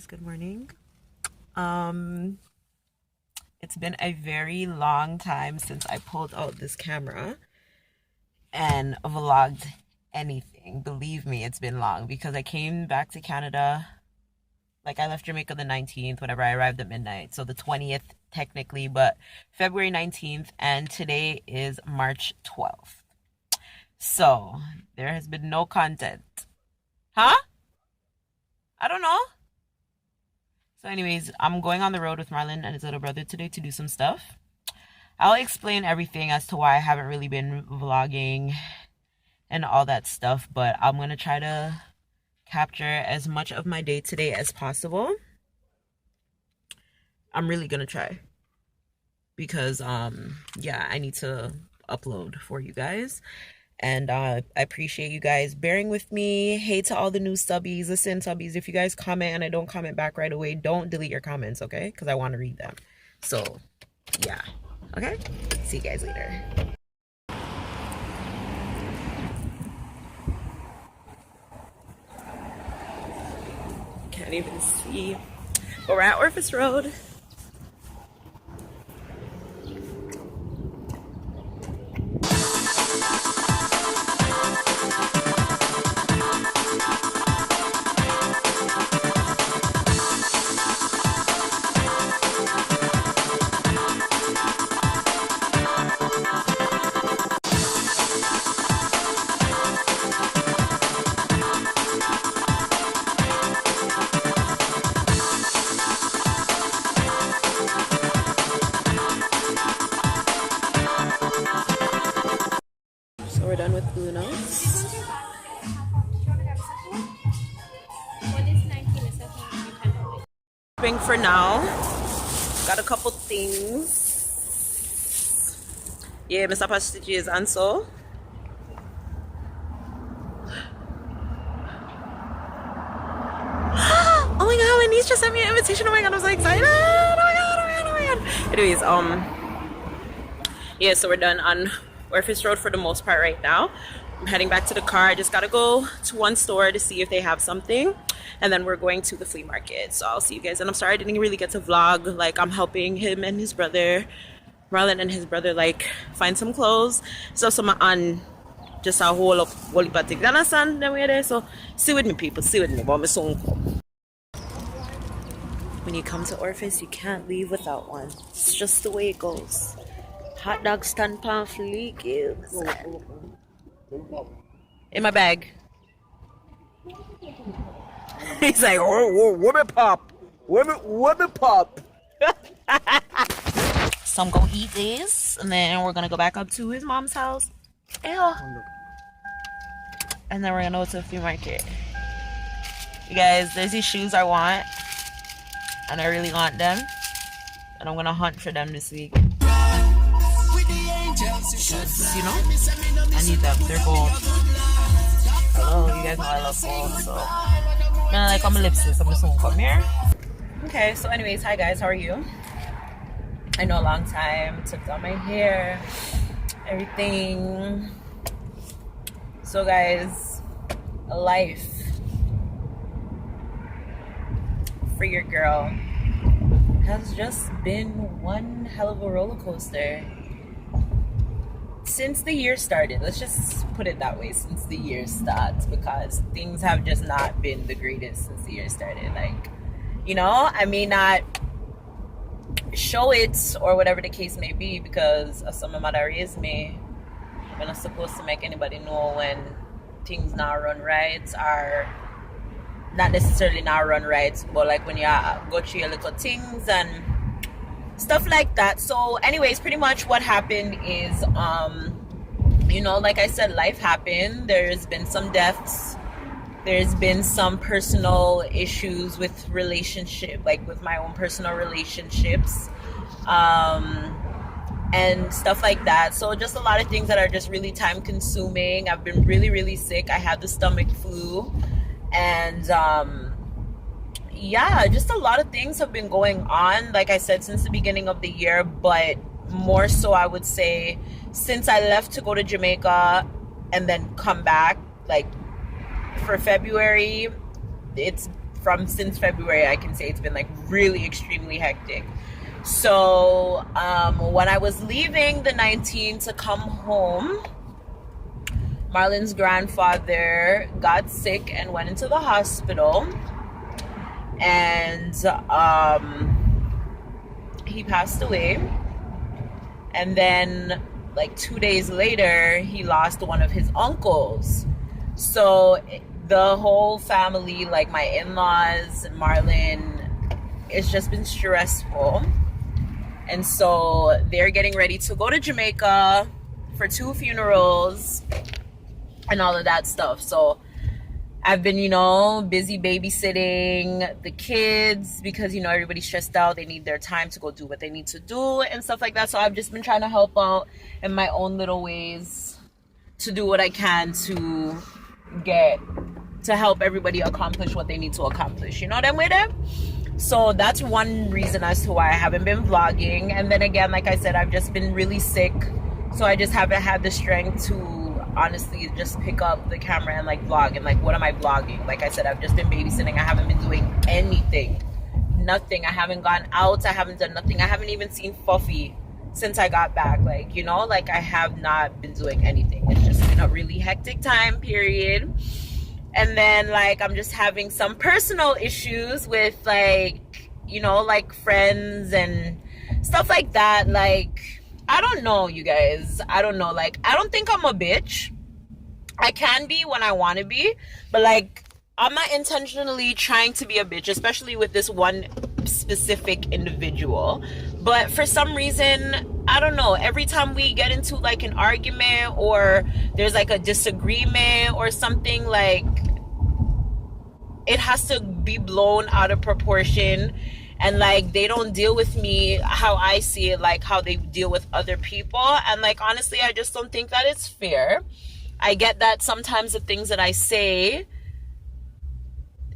guys, good morning. Um it's been a very long time since I pulled out this camera and vlogged anything. Believe me, it's been long because I came back to Canada, like I left Jamaica the 19th whenever I arrived at midnight. So the 20th technically, but February 19th, and today is March 12th. So there has been no content. Huh? I don't know. So anyways, I'm going on the road with Marlon and his little brother today to do some stuff. I'll explain everything as to why I haven't really been vlogging and all that stuff, but I'm going to try to capture as much of my day today as possible. I'm really going to try because yeah, I need to upload for you guys. And I appreciate you guys bearing with me. Hey to all the new subbies. Listen, subbies, if you guys comment and I don't comment back right away, don't delete your comments, okay? Because I want to read them. So, yeah. Okay? See you guys later. Can't even see. But we're at Orphis Road. So we're done with Blue Notes. Shopping for now. Got a couple things. Yeah, Mr. Pastiches and so. Oh my god, my niece just sent me an invitation. Oh my god, I'm so excited. Oh my god, oh my god, oh my god. Anyways, yeah, so we're done on Orphis Road for the most part right now. I'm heading back to the car. I just gotta go to one store to see if they have something, and then we're going to the flea market. So I'll see you guys. And I'm sorry I didn't really get to vlog. Like, I'm helping him and his brother, Marlon and his brother, like find some clothes. So some on just a whole up whole party. You understand? Then we're there. So see with me, people. See with me. But my soon come. When you come to Orphis, you can't leave without one. It's just the way it goes. Hot dog stand pan fleek is in my bag. He's like, oh, what me pop? What me pop? So I'm gonna eat this, and then we're gonna go back up to his mom's house. Ew. And then we're gonna go to the flea market. You guys, there's these shoes I want, and I really want them, and I'm gonna hunt for them this week. You know, I need them. They're gold. Hello, you guys know I love gold, so and like I'm a lipstick. I'm just gonna come here. Okay, so anyways, hi guys, how are you? I know a long time. Took down my hair, everything. So guys, life for your girl has just been one hell of a roller coaster. Since the year started, let's just put it that way, since the year starts, because things have just not been the greatest since the year started. Like, you know, I may not show it or whatever the case may be, because as some of my mother raised me, I'm not supposed to make anybody know when things not run right, or not necessarily not run right, but like when you go through your little things and stuff like that. So anyways, pretty much what happened is you know, like I said, life happened. There's been some deaths, there's been some personal issues with relationship, like with my own personal relationships, and stuff like that. So just a lot of things that are just really time consuming. I've been really sick. I had the stomach flu, and yeah, just a lot of things have been going on, like I said, since the beginning of the year, but more so I would say since I left to go to Jamaica and then come back, like for February, it's from since February, I can say it's been like really extremely hectic. So when I was leaving the 19th to come home, Marlon's grandfather got sick and went into the hospital, and he passed away. And then like 2 days later, he lost one of his uncles. So the whole family, like my in-laws, Marlon, it's just been stressful. And so they're getting ready to go to Jamaica for 2 funerals and all of that stuff. So I've been, busy babysitting the kids because, everybody's stressed out. They need their time to go do what they need to do and stuff like that. So I've just been trying to help out in my own little ways to do what I can to help everybody accomplish what they need to accomplish. You know what I'm with it? So that's one reason as to why I haven't been vlogging. And then again, like I said, I've just been really sick. So I just haven't had the strength to honestly just pick up the camera and like vlog. And like, what am I vlogging? Like I said, I've just been babysitting. I haven't been doing anything. Nothing. I haven't gone out. I haven't done nothing. I haven't even seen Fuffy since I got back. Like, like I have not been doing anything. It's just been a really hectic time period. And then like I'm just having some personal issues with like, like friends and stuff like that. Like, I don't know, you guys. I don't know. Like, I don't think I'm a bitch. I can be when I want to be. But like, I'm not intentionally trying to be a bitch, especially with this one specific individual. But for some reason, I don't know, every time we get into like an argument or there's like a disagreement or something, like it has to be blown out of proportion, and like they don't deal with me how I see it, like how they deal with other people. And like honestly, I just don't think that it's fair. I get that sometimes the things that I say,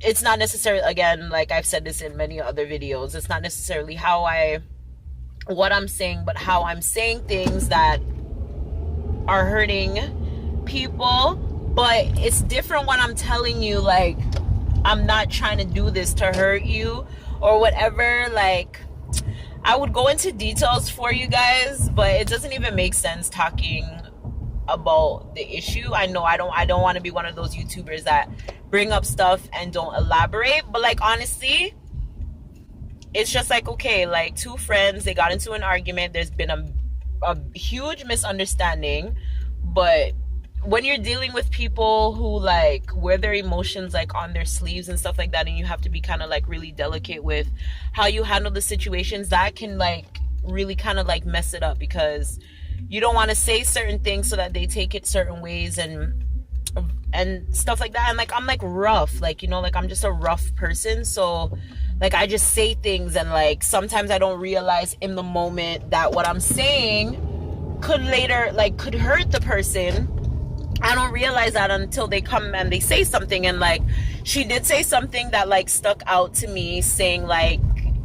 it's not necessarily, again, like I've said this in many other videos, it's not necessarily what I'm saying, but how I'm saying things that are hurting people. But it's different when I'm telling you like I'm not trying to do this to hurt you or whatever. Like, I would go into details for you guys, but it doesn't even make sense talking about the issue. I know I don't want to be one of those YouTubers that bring up stuff and don't elaborate, but like honestly, it's just like, okay, like 2 friends, they got into an argument, there's been a huge misunderstanding. But when you're dealing with people who like wear their emotions like on their sleeves and stuff like that, and you have to be kind of like really delicate with how you handle the situations, that can like really kind of like mess it up, because you don't want to say certain things so that they take it certain ways and stuff like that. And like I'm like rough, like like I'm just a rough person. So like I just say things, and like sometimes I don't realize in the moment that what I'm saying could later like could hurt the person. I don't realize that until they come and they say something. And like she did say something that like stuck out to me, saying like,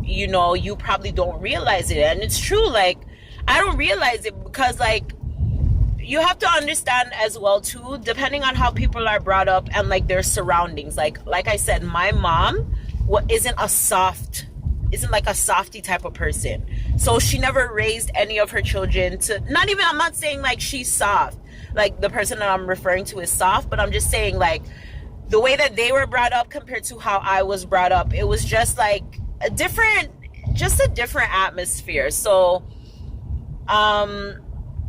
you probably don't realize it. And it's true, like I don't realize it, because like you have to understand as well too, depending on how people are brought up and like their surroundings. Like I said, my mom isn't like a softy type of person. So she never raised any of her children to, I'm not saying like she's soft, like the person that I'm referring to is soft, but I'm just saying like the way that they were brought up compared to how I was brought up, it was just like a different atmosphere. So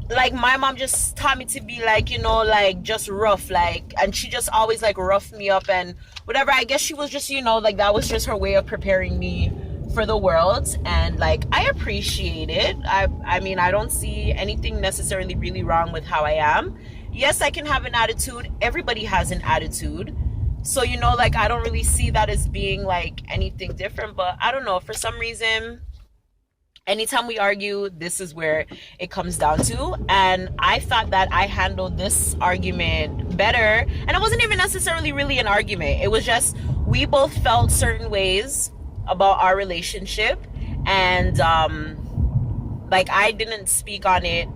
like my mom just taught me to be like, like just rough, like, and she just always like roughed me up and whatever. I guess she was just, like that was just her way of preparing me for the world. And like I appreciate it. I mean, I don't see anything necessarily really wrong with how I am. Yes, I can have an attitude. Everybody has an attitude. So like I don't really see that as being like anything different. But I don't know, for some reason, anytime we argue, this is where it comes down to. And I thought that I handled this argument better. And it wasn't even necessarily really an argument. It was just we both felt certain ways about our relationship. And like I didn't speak on it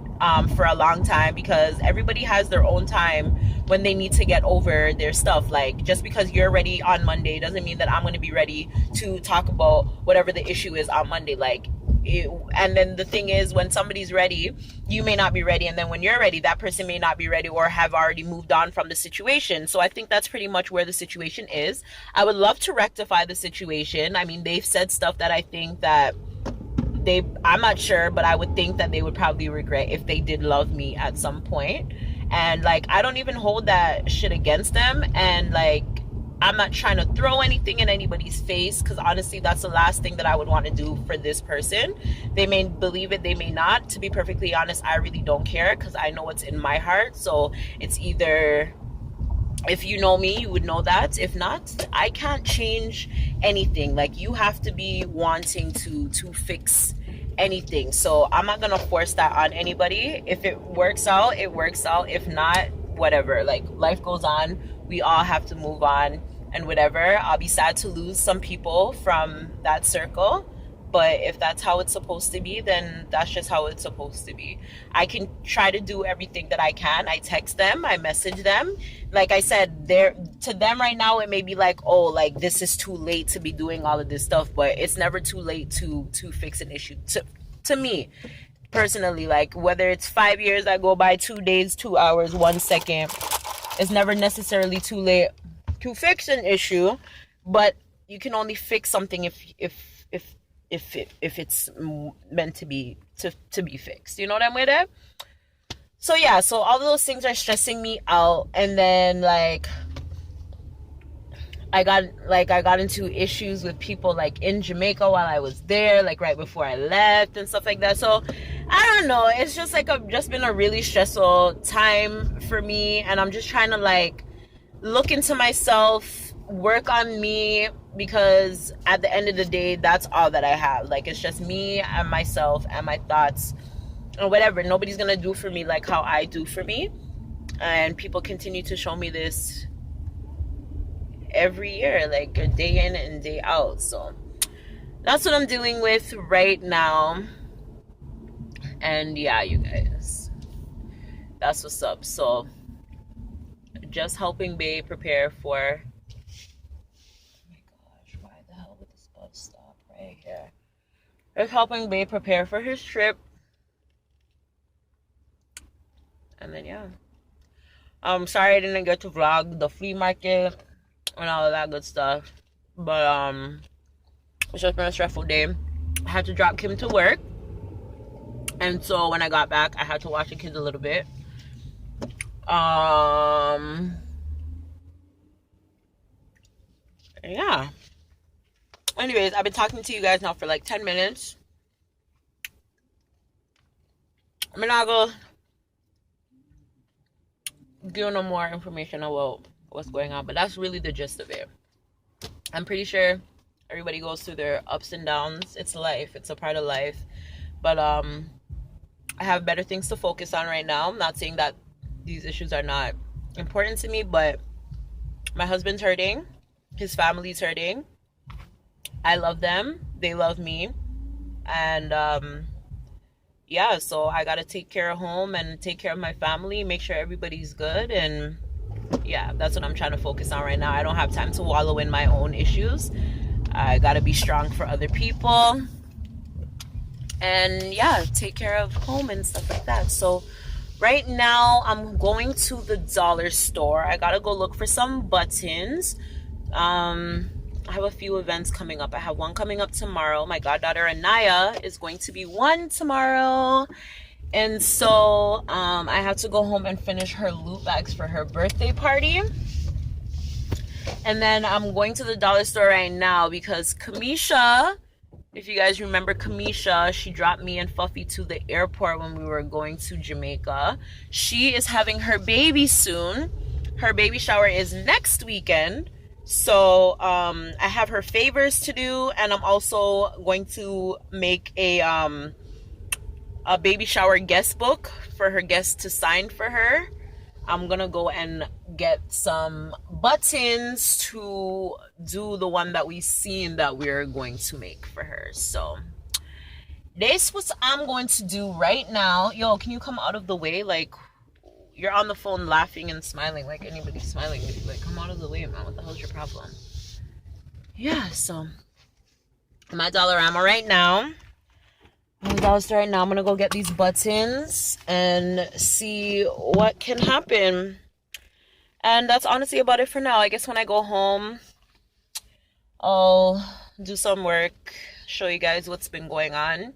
for a long time, because everybody has their own time when they need to get over their stuff. Like, just because you're ready on Monday doesn't mean that I'm going to be ready to talk about whatever the issue is on Monday. Like, and then the thing is, when somebody's ready, you may not be ready, and then when you're ready, that person may not be ready or have already moved on from the situation. So I think that's pretty much where the situation is. I would love to rectify the situation. I mean, they've said stuff that I think that I'm not sure, but I would think that they would probably regret if they did love me at some point. And like, I don't even hold that shit against them, and like, I'm not trying to throw anything in anybody's face, because honestly, that's the last thing that I would want to do for this person. They may believe it, they may not. To be perfectly honest, I really don't care, because I know what's in my heart. So it's either, if you know me, you would know that. If not, I can't change anything. Like, you have to be wanting to fix anything. So I'm not gonna force that on anybody. If it works out, it works out. If not, whatever. Like, life goes on. We all have to move on and whatever. I'll be sad to lose some people from that circle, but if that's how it's supposed to be, then that's just how it's supposed to be. I can try to do everything that I can. I text them, I message them. Like I said, to them right now, it may be like, oh, like, this is too late to be doing all of this stuff, but it's never too late to fix an issue. To me personally, like, whether it's 5 years that go by, 2 days, 2 hours, 1 second, it's never necessarily too late to fix an issue, but you can only fix something if it's meant to be fixed. You know what I'm with it? So yeah, so all of those things are stressing me out. And then like, I got into issues with people like in Jamaica while I was there, like right before I left and stuff like that. So I don't know, it's just like just been a really stressful time for me, and I'm just trying to like look into myself, work on me, because at the end of the day, that's all that I have. Like, it's just me and myself and my thoughts or whatever. Nobody's gonna do for me like how I do for me, and people continue to show me this every year, like day in and day out. So that's what I'm dealing with right now. And yeah, you guys, that's what's up. So just helping Bae prepare for, oh my gosh, why the hell would this bus stop right here? Just helping Bae prepare for his trip. And then yeah, I'm sorry I didn't get to vlog the flea market and all of that good stuff, but it's just been a stressful day. I had to drop Kim to work, and so when I got back, I had to watch the kids a little bit. Yeah. Anyways, I've been talking to you guys now for like 10 minutes. I'm not gonna give no more information about what's going on, but that's really the gist of it. I'm pretty sure everybody goes through their ups and downs. It's life. It's a part of life. But I have better things to focus on right now. I'm not saying that these issues are not important to me, but my husband's hurting. His family's hurting. I love them. They love me. And yeah, so I gotta take care of home and take care of my family, make sure everybody's good. And yeah, that's what I'm trying to focus on right now. I don't have time to wallow in my own issues. I gotta be strong for other people, and yeah, take care of home and stuff like that. So right now I'm going to the dollar store. I gotta go look for some buttons. I have a few events coming up. I have one coming up tomorrow. My goddaughter Anaya is going to be 1 tomorrow. And so I have to go home and finish her loot bags for her birthday party. And then I'm going to the dollar store right now because Kamisha, if you guys remember Kamisha, she dropped me and Fuffy to the airport when we were going to Jamaica. She is having her baby soon. Her baby shower is next weekend. So I have her favors to do, and I'm also going to make a baby shower guest book for her guests to sign for her. I'm gonna go and get some buttons to do the one that we seen that we're going to make for her. So this what I'm going to do right now. Yo, can you come out of the way? Like, you're on the phone laughing and smiling like anybody's smiling with you. Like, come out of the way, man. What the hell's your problem? Yeah, so I'm at Dollarama right now. I'm gonna go get these buttons and see what can happen. And that's honestly about it for now. I guess when I go home, I'll do some work, show you guys what's been going on.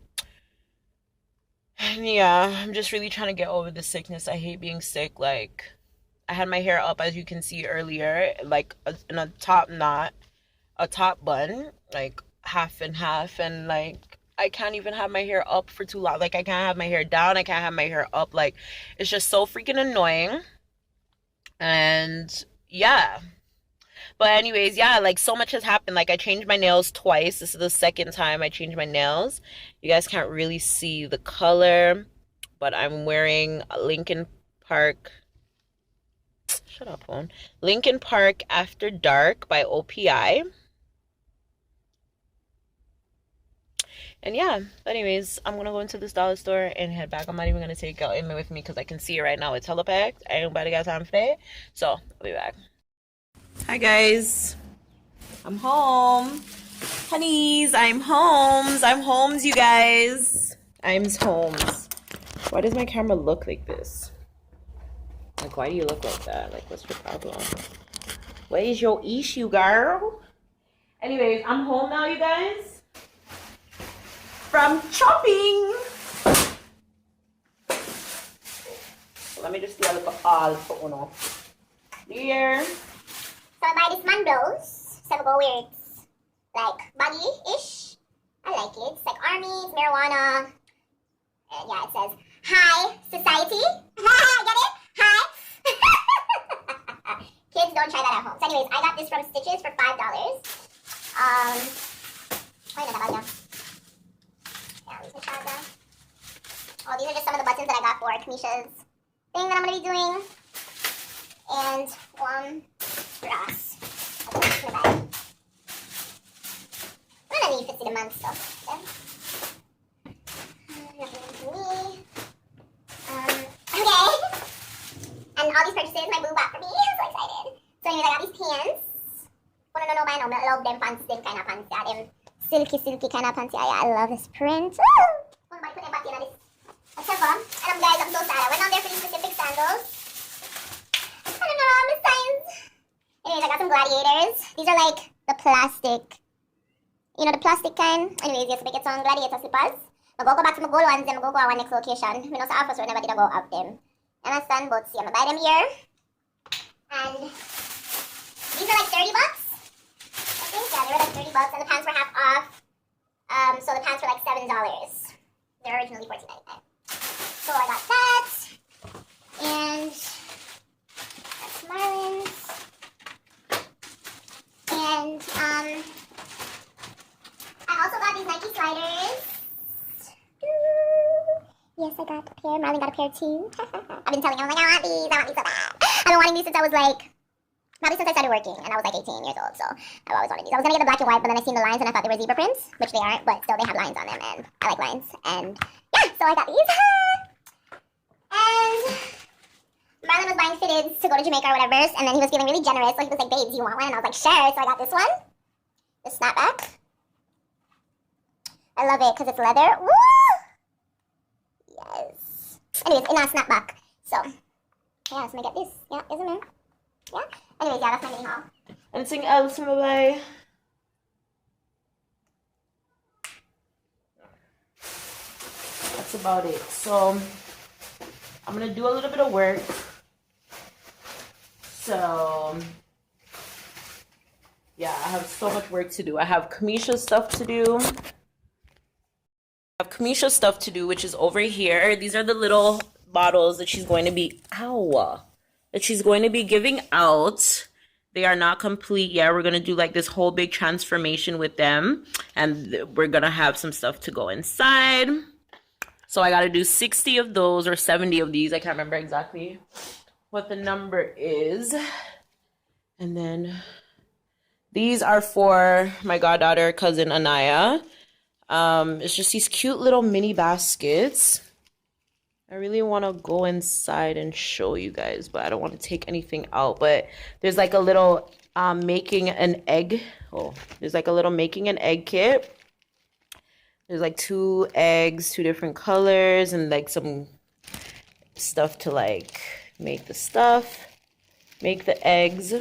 And yeah, I'm just really trying to get over the sickness. I hate being sick. Like, I had my hair up, as you can see earlier, like in a top knot, a top bun, like half and half, and like I can't even have my hair up for too long. Like, I can't have my hair down, I can't have my hair up. Like, it's just so freaking annoying. And yeah, but anyways, yeah, like so much has happened. Like, I changed my nails twice. This is the second time I changed my nails. You guys can't really see the color, but I'm wearing a Lincoln Park. Shut up, phone. Lincoln Park After Dark by OPI. And yeah, anyways, I'm gonna go into this dollar store and head back. I'm not even gonna take out Emma with me because I can see it right now. It's hella packed. I ain't about to got time for that. So I'll be back. Hi guys, I'm home. Honeys, I'm homes. I'm homes, you guys. I'm homes. Why does my camera look like this? Like, why do you look like that? Like, what's your problem? What is your issue, girl? Anyways, I'm home now, you guys. From shopping. Let me just do a little all for Uno. Here. So I buy this man blows. So I go wear it like baggy-ish. I like it. It's like armies, marijuana. And yeah, it says high society. Get it? High. Kids, don't try that at home. So anyways, I got this from Stitches for $5. Oh, these are just some of the buttons that I got for Kamisha's thing that I'm going to be doing. And one for us. I'll put this in the bag. I'm going to need 50 a month stuff. Okay. Nothing for me. Okay. And all these purchases my boo bought for me. I'm so excited. So anyways, I got these pants. Oh, no, I know. I love them pants, them kind of pants. Yeah, them silky kind of pants. Yeah, I love this print. Woo! I'm going to put them back in this. And guys, I'm so sad. I went on there for these specific sandals. I don't know, Miss Science. Anyways, I got some gladiators. These are like the plastic, you know, the plastic kind. Anyways, yes, make it some gladiator slippers. I'll go back to my gold ones and I'll go to our next location. We know so office we never did go out them. And I stand, but see, I'm gonna buy them here. And these are like $30. I think, yeah, they were like $30 and the pants were half off. So the pants were like $7. They're originally $14.99. So I got that. And that's Marlin's. And I also got these Nike sliders. Yes, I got a pair. Marlin got a pair too. I've been telling him, I'm like, I want these so bad. I've been wanting these since I was like, probably since I started working, and I was like 18 years old, so I've always wanted these. I was gonna get the black and white, but then I seen the lines and I thought they were zebra prints, which they aren't, but still they have lines on them, and I like lines. And yeah, so I got these. And Marlon was buying fitteds to go to Jamaica or whatever, and then he was feeling really generous, so he was like, babe, do you want one? And I was like, sure, so I got this one. The snapback. I love it because it's leather. Woo! Yes. Anyways, in a snapback. So, yeah, so I'm gonna get this. Yeah, isn't it? Yeah. Anyways, yeah, that's my mini haul. Anything else in the way? That's about it. So I'm gonna do a little bit of work. So yeah, I have so much work to do. I have Kamisha's stuff to do. Which is over here. These are the little bottles that she's going to be giving out. They are not complete yet. We're gonna do like this whole big transformation with them, and we're gonna have some stuff to go inside. So I gotta do 60 of those or 70 of these. I can't remember exactly what the number is. And then these are for my goddaughter, cousin Anaya. It's just these cute little mini baskets. I really want to go inside and show you guys, but I don't want to take anything out. But there's like a little making an egg. Oh, there's like a little making an egg kit. There's like 2 eggs, 2 different colors, and like some stuff to like make the stuff, make the eggs.